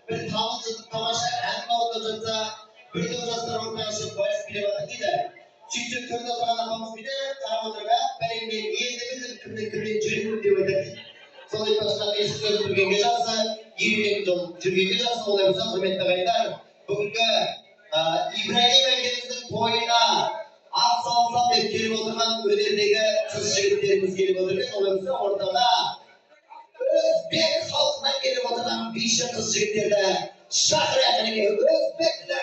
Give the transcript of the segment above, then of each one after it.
bir tamamsızlık tamaşa hem orada жатса, bir de жастар ортаға шығып вальс билеп жатыр дейді. Çünkü төрде отырған апамыз биде қарап отырып, бәлем мен елді білдім, кімнен жүремін деп айтады. Сол айтпақшыға есік сөз жүргенге жақсы, үйренген жол жүргенге жақсы, олай болса құрметті ағайындар. Бүгінгі Ибраһим әкеміздің тойына ат салсам деп келіп отырған өнердегі қыз жігіттеріміз келіп отыр екен. Олай болса ортада өзбек халқынан келіп отырған биші қыз жігіттерді шақырайық. Мінекей өзбектер.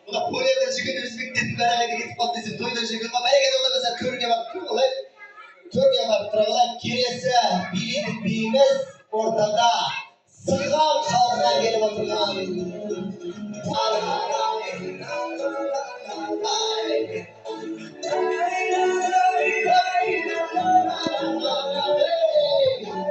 Buna Polyadan çıkan özbeklerin beraber gidip patlayıp toydan çıkılma bereket ola mesela körge bakıyor olay. Körge baktırağlar kiresi bildik bilmez ortada sığal halkına gelip oturgan